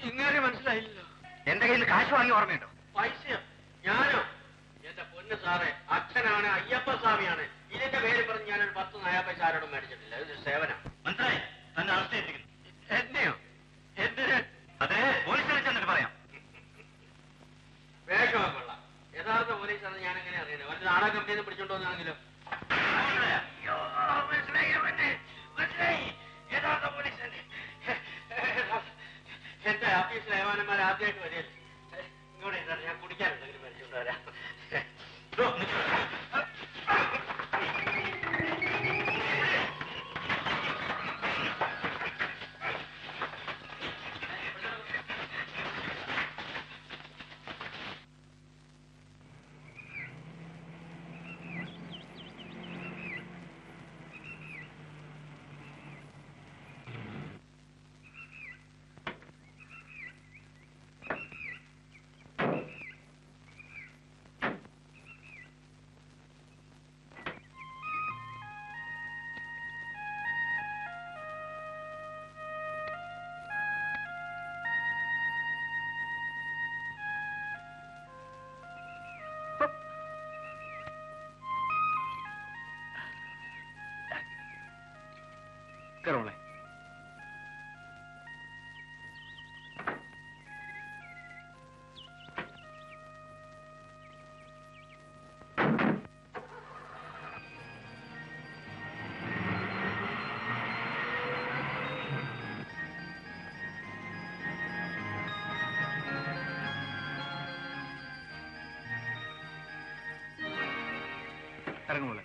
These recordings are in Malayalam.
ഇങ്ങനെ മനസ്സിലായില്ലോ. എന്റെ കയ്യിൽ കാശ് വാങ്ങി ഓർമ്മയുണ്ടോ? പൈസയോ? ഞാനോ? എന്റെ പൊന്ന് സാറേ, അച്ഛനാണ്, അയ്യപ്പസ്വാമിയാണ്. ഇതിന്റെ പേര് പറഞ്ഞ് ഞാനൊരു 10 നയാ പൈസ ആരോടും മേടിച്ചിട്ടില്ല. ഇതൊരു സേവനം. മനസ്സിലായി? തന്നെ അറസ്റ്റ് ചെയ്തിരിക്കുന്നു. എന്നെയോ? എന്തിന്? അതെ, പോലീസിനെ ചെന്നിട്ട് പറയാം. വേഷമൊക്കെ കൊള്ളാം. യഥാർത്ഥ പോലീസാണെന്ന് ഞാൻ എങ്ങനെ അറിയുന്നത്? മറ്റു നാടക കമ്പനിയിൽ നിന്ന് പിടിച്ചോണ്ട് വന്നാണെങ്കിലോ? യഥാർത്ഥ പോലീസ് എന്റെ ഓഫീസിലെ ഏമാനന്മാർ ആദ്യമായിട്ട് വരികയല്ലേ. ഇങ്ങോട്ട് സാർ, ഞാൻ കുടിക്കാനുണ്ടെങ്കിലും മരിച്ചുകൊണ്ട് വരാം. കയറോളെ. ഇറങ്ങോളെ.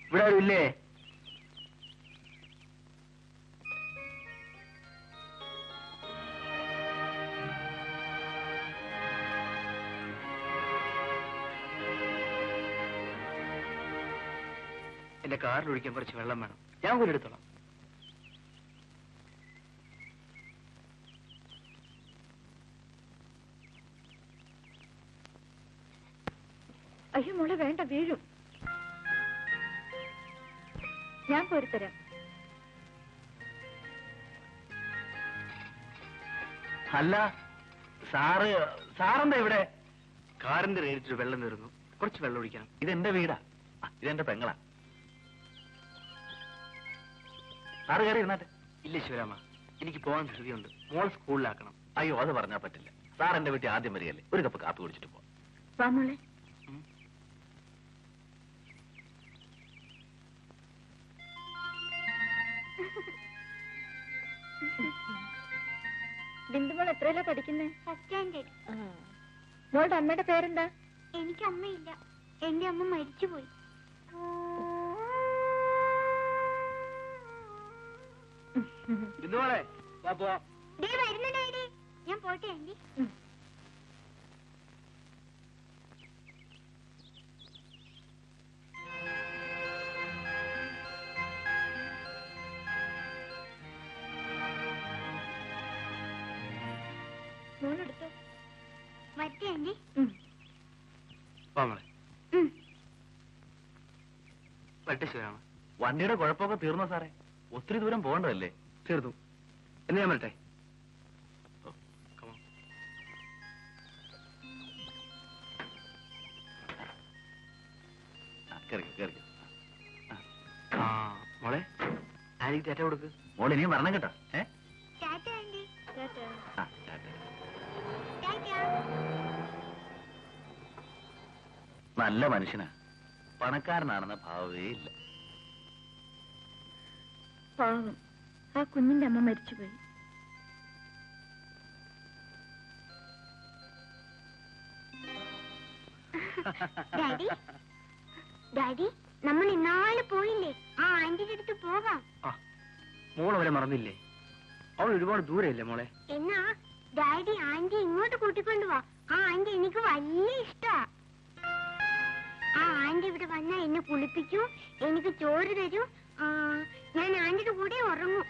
ഇവിടെ ആരും ഇല്ലേ? എന്റെ കാറിൽ ഒഴിക്കാൻ കുറച്ച് വെള്ളം വേണം. ഞാൻ കൂടി എടുത്തോളാം. അയ്യോ മോളെ, വേണ്ട, വീഴും. ഞാൻ പോരുത്തരാം. അല്ല, സാറെന്താ ഇവിടെ? കാറിന്റെ റേറ്റിൽ വെള്ളം തീർന്നു, കുറച്ച് വെള്ളം ഒഴിക്കണം. ഇതെന്റെ വീടാ, ഇതെന്റെ പെങ്ങളാ. സാറ് കയറി ഇരുന്നാട്ടെ. ഇല്ല ശിവരാമ, എനിക്ക് പോകാൻ ധൃതിയുണ്ട്. മോൾ സ്കൂളിലാക്കണം. അയ്യോ, അത് പറഞ്ഞാൽ പറ്റില്ല. സാർ എന്റെ വീട്ടിൽ ആദ്യം വരികയല്ലേ, ഒരു കപ്പ് കാപ്പി കുടിച്ചിട്ട് പോവാം. മോളെ. ബിന്ദുമോൾ എത്രയല്ല പഠിക്കുന്നേ? First standard. മോളുടെ അമ്മയുടെ പേരെന്താ? എനിക്ക് അമ്മയില്ല, എന്റെ അമ്മ മരിച്ചുപോയി. ബിന്ദുമോളെ, വരുന്നുണ്ടോ? ഞാൻ പോട്ടെ ആന്റി. മോളെടുത്തോ. മറ്റേ ആന്റി. വട്ടെ ശിവരാമ. വണ്ടിയുടെ കുഴപ്പമൊക്കെ തീർന്നോ സാറേ? ഒത്തിരി ദൂരം പോകണ്ടതല്ലേ? തീർന്നു. എന്ന് ഞാൻ വരട്ടെ. മോളെ, ആരിക്ക് ടാറ്റ കൊടുക്ക്. മോളെ ഇനിയും വരണം കേട്ടോ. നല്ല മനുഷ്യനാ, പണക്കാരനാണെന്ന ഭാവമേ ഇല്ല. പാവം, ആ കുഞ്ഞിന്റെ അമ്മ മരിച്ചുപോയി. ഡാഡി ഡാഡി നമ്മൾ ഇന്നാള് പോയില്ലേ ആ ആന്റിയുടെ അടുത്ത് പോകാം. മോൾ അവരെ മറന്നില്ലേ? അവൾ ഒരുപാട് ദൂരെയല്ലേ മോളെ? എന്നാ ഡാഡി ആന്റി ഇങ്ങോട്ട് കൂട്ടിക്കൊണ്ടുപോവാ. ആ ആന്റി എനിക്ക് വലിയ ഇഷ്ടാ. ആ ആന്റി ഇവിടെ വന്നാ എന്നെ കുളിപ്പിക്കൂ, എനിക്ക് ചോറ് തരൂ, ഞാൻ ആന്റിയുടെ കൂടെ ഉറങ്ങും.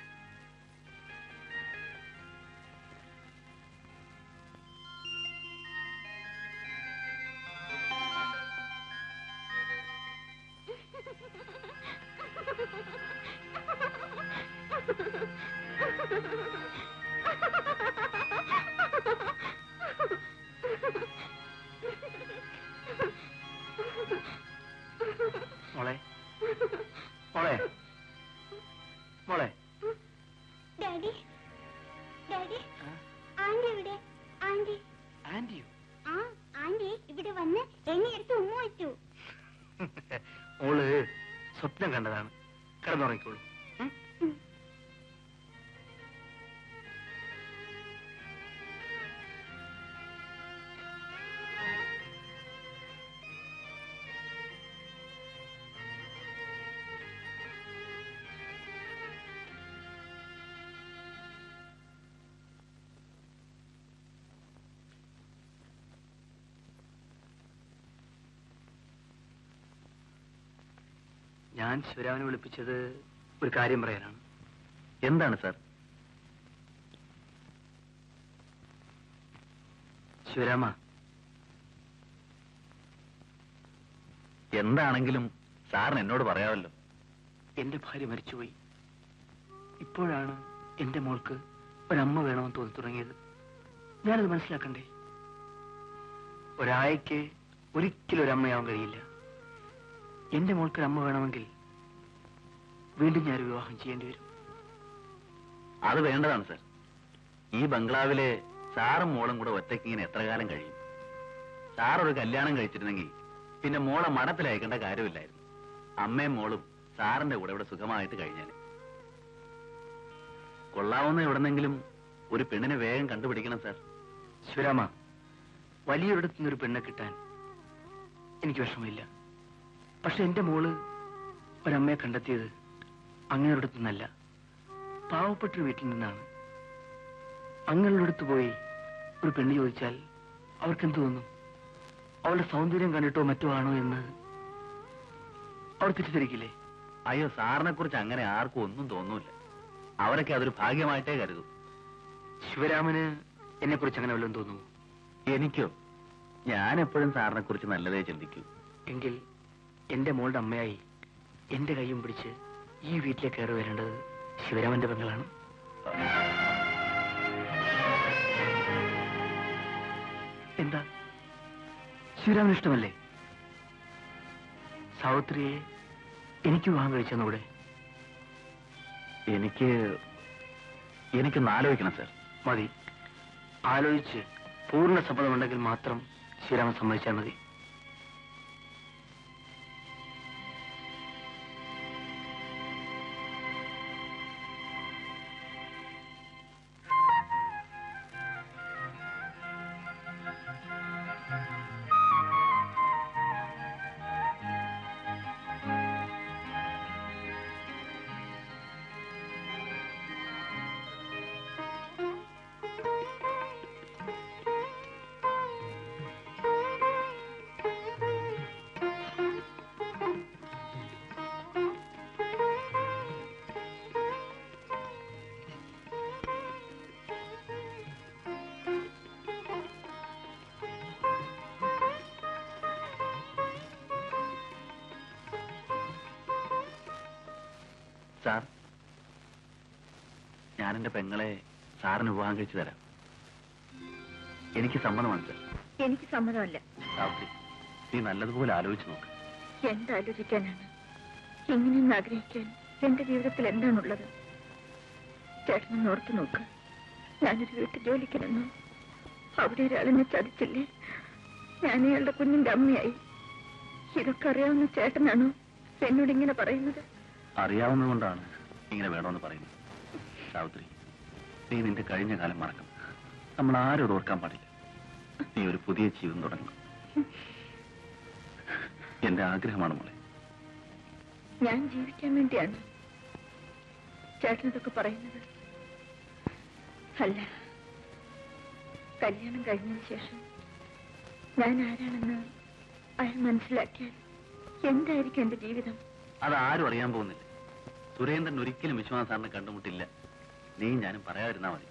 മോളെ മോളെ മോളെ ഡാഡി ഡാഡി ആന്റി ഇവിടെ ആന്റി. ആന്റിയോ? ആ ആന്റി ഇവിടെ വന്ന് എന്നെ എടുത്ത് ഉമ്മ വെച്ചു. മോള് സ്വപ്നം കണ്ടതാണ്. കിടന്നുറങ്ങിക്കോളൂ. ഞാൻ ശിവരാമനെ വിളിപ്പിച്ചത് ഒരു കാര്യം പറയാനാണ്. എന്താണ് സാർ? ശിവരാമ, എന്താണെങ്കിലും സാറിന് എന്നോട് പറയാമല്ലോ. എന്റെ ഭാര്യ മരിച്ചുപോയി. ഇപ്പോഴാണ് എന്റെ മോൾക്ക് ഒരമ്മ വേണമെന്ന് തോന്നി തുടങ്ങിയത്. ഞാനത് മനസ്സിലാക്കണ്ടേ? ഒരായക്ക് ഒരിക്കലും ഒരമ്മയാവാൻ കഴിയില്ല. എന്റെ മോൾക്ക് ഒരമ്മ വേണമെങ്കിൽ വീണ്ടും ഞാൻ വിവാഹം ചെയ്യേണ്ടി വരും. അത് വേണ്ടതാണ് സാർ. ഈ ബംഗ്ലാവിലെ സാറും മോളും കൂടെ ഒറ്റയ്ക്ക് ഇങ്ങനെ എത്ര കാലം കഴിയും? സാർ ഒരു കല്യാണം കഴിച്ചിരുന്നെങ്കിൽ പിന്നെ മോളെ മഠത്തിലയക്കേണ്ട കാര്യമില്ലായിരുന്നു. അമ്മയും മോളും സാറിന്റെ കൂടെ ഇവിടെ സുഖമായിട്ട് കഴിഞ്ഞാല്. കൊള്ളാവുന്ന എവിടെന്നെങ്കിലും ഒരു പെണ്ണിനെ വേഗം കണ്ടുപിടിക്കണം സാർ. ശിവരാമ, വലിയൊരിടത്തു നിന്നൊരു പെണ്ണെ കിട്ടാൻ എനിക്ക് വിഷമമില്ല. പക്ഷെ എന്റെ മോള് ഒരമ്മയെ കണ്ടെത്തിയത് അങ്ങനെയൊരിടത്തു നിന്നല്ല, പാവപ്പെട്ടൊരു വീട്ടിൽ നിന്നാണ്. അങ്ങനെയുള്ളടത്ത് പോയി ഒരു പെണ്ണ് ചോദിച്ചാൽ അവർക്കെന്ത് തോന്നും? അവളുടെ സൗന്ദര്യം കണ്ടിട്ടോ മറ്റോ ആണോ എന്ന് അവർ തെറ്റിദ്ധരിക്കില്ലേ? അയ്യോ, സാറിനെ കുറിച്ച് അങ്ങനെ ആർക്കും ഒന്നും തോന്നൂല. അവരൊക്കെ അതൊരു ഭാഗ്യമായിട്ടേ കരുതൂ. ശിവരാമന് എന്നെ കുറിച്ച് അങ്ങനെ വല്ലതും തോന്നുമോ? എനിക്കോ? ഞാൻ എപ്പോഴും സാറിനെ കുറിച്ച് നല്ലതേ ചിന്തിക്കൂ. എങ്കിൽ എന്റെ മോളുടെ അമ്മയായി എന്റെ കൈയും പിടിച്ച് ഈ വീട്ടിലേക്ക് കയറി വരേണ്ടത് ശിവരാമന്റെ പെങ്ങളാണ്. എന്താ, ശിവരാമന് ഇഷ്ടമല്ലേ? സാവിത്രിയെ എനിക്ക് വിവാഹം കഴിച്ചെന്നൂടെ? എനിക്കൊന്ന് ആലോചിക്കണം സാർ. മതി. ആലോചിച്ച് പൂർണ്ണ സമ്മതമുണ്ടെങ്കിൽ മാത്രം ശിവരാമൻ സമ്മതിച്ചാൽ മതി. സാർ, ഞാൻ എന്റെ പെങ്ങളെ സാറിന് വിവാഹം കഴിച്ചു തരാം. എനിക്ക് സമ്മതമാണ് സാർ. എനിക്ക് സമ്മതമല്ല. സാവിത്രി, നീ നല്ലതുപോലെ ആലോചിച്ച് നോക്ക്. എന്താലോചിക്കാനാണ്? ഇങ്ങനെയൊന്ന് ആഗ്രഹിക്കാൻ എന്റെ ജീവിതത്തിൽ എന്താണുള്ളത്? ചേട്ടനൊന്ന് ഓർത്തു നോക്ക്. ഞാനൊരു വീട്ടിൽ ജോലിക്ക് നിന്നു. അവിടെ ഒരാളെന്നെ ചതിച്ചില്ലേ? ഞാൻ അയാളുടെ കുഞ്ഞിന്റെ അമ്മയായി. ഇതൊക്കെ അറിയാവുന്ന ചേട്ടനാണോ എന്നോട് ഇങ്ങനെ പറയുന്നത്? അറിയാവുന്നതുകൊണ്ടാണ് ഇങ്ങനെ വേണമെന്ന് പറയുന്നത്. സാവിത്രി, നീ നിന്റെ കഴിഞ്ഞ കാലം മറക്കണം. നമ്മൾ ആരും ഓർക്കാൻ പാടില്ല. നീ ഒരു പുതിയ ജീവിതം തുടങ്ങണം. എന്റെ ആഗ്രഹമാണ് മോളെ. ഞാൻ ജീവിക്കാൻ വേണ്ടിയാണ് ചേട്ടനതൊക്കെ പറയുന്നത്. അല്ല, കല്യാണം കഴിഞ്ഞതിന് ശേഷം ഞാൻ ആരാണെന്ന് അയാൾ മനസ്സിലാക്കിയാൽ എന്തായിരിക്കും എന്റെ ജീവിതം? അതാരും അറിയാൻ പോകുന്നില്ല. സുരേന്ദ്രൻ ഒരിക്കലും വിശ്വനാഥ് സാറിനെ കണ്ടുമുട്ടില്ല. നീയും ഞാനും പറയാതിരുന്നാ മതി.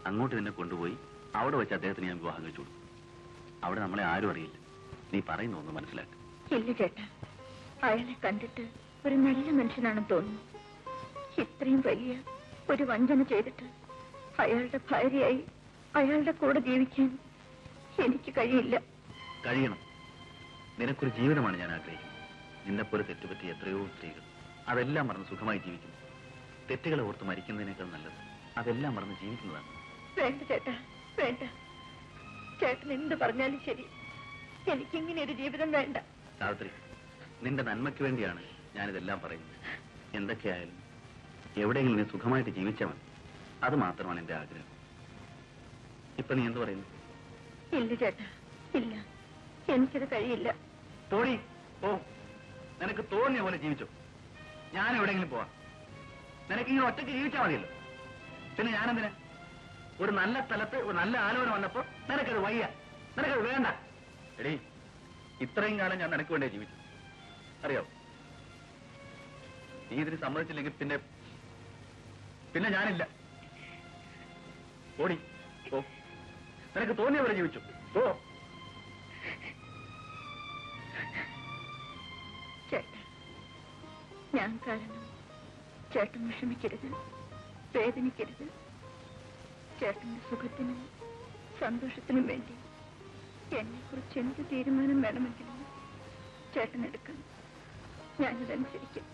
അങ്ങോട്ട് നിന്നെ കൊണ്ടുപോയി അവിടെ വെച്ച് അദ്ദേഹത്തിന് ഞാൻ വിവാഹം കഴിച്ചു കൊടുക്കും. അവിടെ നമ്മളെ ആരും അറിയില്ല. നീ പറയുന്ന ഒന്ന് മനസ്സിലാക്കുക. ഇല്ല ചേട്ടാ, അയാളെ കണ്ടിട്ട് ഒരു നല്ല മനുഷ്യനാണെന്ന് തോന്നുന്നു. ഇത്രയും വലിയ ഒരു വഞ്ചന ചെയ്തിട്ട് അയാളുടെ ഭാര്യയായി അയാളുടെ കൂടെ ജീവിക്കാൻ എനിക്ക് കഴിയില്ല. കഴിയണം. നിനക്കൊരു ജീവിതമാണ് ഞാൻ ആഗ്രഹിക്കുന്നത്. നിന്നെപ്പോലെ തെറ്റുപറ്റി എത്രയോ സ്ത്രീകൾ അതെല്ലാം മറന്ന് സുഖമായി ജീവിക്കുന്നു. തെറ്റുകളെ ഓർത്ത് മരിക്കുന്നതിനേക്കാൾ നല്ലത് അതെല്ലാം മറന്ന് ജീവിക്കുന്നതാണ്. വേണ്ട ചേട്ടാ, വേണ്ട. ചേട്ടൻ എന്ത് പറഞ്ഞാലും ശരി, എനിക്കിങ്ങനെ ഒരു ജീവിതം വേണ്ട. സാവിത്രി, നിന്റെ നന്മയ്ക്ക് വേണ്ടിയാണ് ഞാനിതെല്ലാം പറയുന്നത്. എന്തൊക്കെയായാലും എവിടെയെങ്കിലും നീ സുഖമായിട്ട് ജീവിച്ചാൽ മതി. അത് മാത്രമാണ് എന്റെ ആഗ്രഹം. ഇപ്പൊ നീ എന്ത് പറയുന്നു? ഇല്ല ചേട്ടാ, ഇല്ല, എനിക്കത് കഴിയില്ല. തോണി ഓ, നിനക്ക് തോന്നിയ പോലെ ജീവിച്ചോ. ഞാൻ എവിടെയെങ്കിലും പോവാം. നിനക്കിങ്ങനെ ഒറ്റയ്ക്ക് ജീവിച്ചാൽ മതിയല്ലോ. പിന്നെ ഞാനെന്തിനാ? ഒരു നല്ല സ്ഥലത്ത് ഒരു നല്ല ആലോചന വന്നപ്പോ നിനക്കത് വയ്യ, നിനക്കത് വേണ്ട. എടീ, ഇത്രയും കാലം ഞാൻ നിനക്ക് വേണ്ടിയാ ജീവിച്ചു, അറിയാവോ? നീ ഇതിന് സമ്മതിച്ചില്ലെങ്കിൽ പിന്നെ പിന്നെ ഞാനില്ല. ഓടി ഓ, നിനക്ക് തോന്നിയ പോലെ ജീവിച്ചു ഓ. ചേട്ടാ, ഞാൻ കാരണം ചേട്ടൻ വിഷമിക്കരുത്, വേദനിക്കരുത്. ചേട്ടന്റെ സുഖത്തിനും സന്തോഷത്തിനും വേണ്ടി എന്നെ കുറിച്ച് എന്ത് തീരുമാനം വേണമെങ്കിലും ചേട്ടൻ എടുക്കണം. ഞാനിതനുസരിക്കും.